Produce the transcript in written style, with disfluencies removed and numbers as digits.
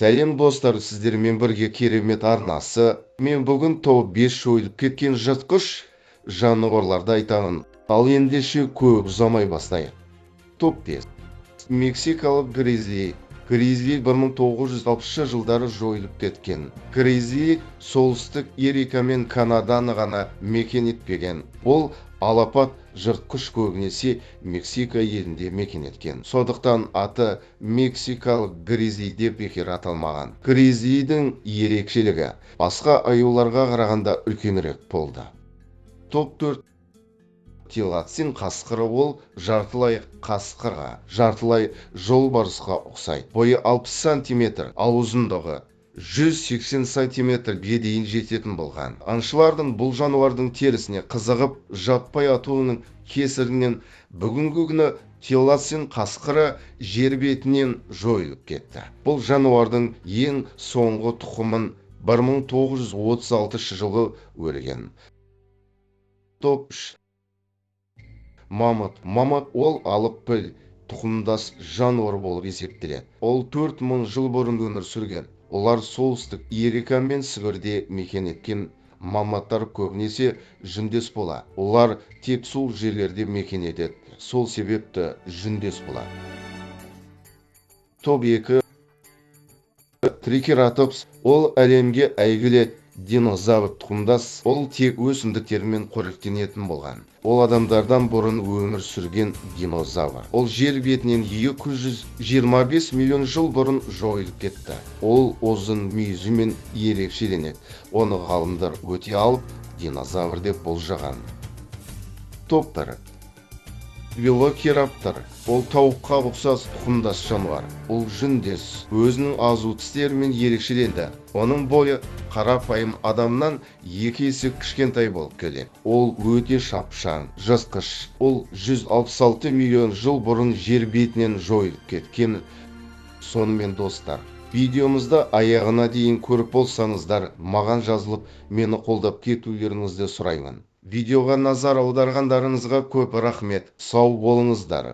Сәлем достар, сіздермен бірге керемет арнасы. Мен бүгін топ 5 жойылып кеткен жыртқыш жануарларды айтамын. Ал ендеше көп ұзамай бастайық. Топ 5. Мексикалық гризли. Гризли 1960 жылдары жойылып кеткен. Гризли солтүстік Америка мен Канаданы ғана мекен етпеген. Ол алапат жыртқыш көбінесе Мексика елінде мекен еткен. Сондықтан аты мексикалық гризли деп бекер аталмаған. Гризлидің ерекшелігі басқа аюларға қарағанда үлкенірек болды. Топ 4. Телоцин қасқыры. Ол жартылай қасқырға, жартылай жолбарысқа ұқсайды. Бойы 60 сантиметр, ал ұзындығы 180 сантиметрге дейін жететін болған. Аңшылардың бұл жануардың терісіне қызығып жаппай атуының кесірінен бүгінгі күні телоцин қасқыры жер бетінен жойылып кетті. Бұл жануардың ең соңғы тұқымын 1936 жылы өлген. Топ 3. Мамыт. Ол алып піл тұқымдас жануар болып есептеледі. Ол 4000 жыл бұрын өмір сүрген. Олар солтүстік Америка мен Сібірде мекен еткен. Мамыттар көбінесе жүндес болады. Олар тек сол жерлерде мекен етеді. Сол себепті жүндес болады. Топ 2. Трикератопс. Ол әлемге әйгілі динозавр тұқымдас. Ол тек өсімдіктермен қоректенетін болған. Ол адамдардан бұрын өмір сүрген динозавр. Ол жер бетінен 225 миллион жыл бұрын жойылып кетті. Ол ұзын мүйізімен ерекшеленеді. Оны ғалымдар өте алып динозавр деп болжаған. Топ 1. Велоцираптор. Ол тауыққа ұқсас тұқымдас жануар. Ол жүндес, өзінің азу тістерімен ерекшеленді. Оның бойы қарапайым адамнан 2 есе кішкентай болып келеді. Ол өте шапшаң, жыртқыш. Ол 166 миллион жыл бұрын жер бетінен жойылып кеткен. Сонымен достар, видеомызды аяғына дейін көріп болсаңыздар, маған жазылып, мені қолдап кетулеріңізді сұраймын. Видеоға назар аударғандарыңызға көп рахмет. Сау болыңыздар.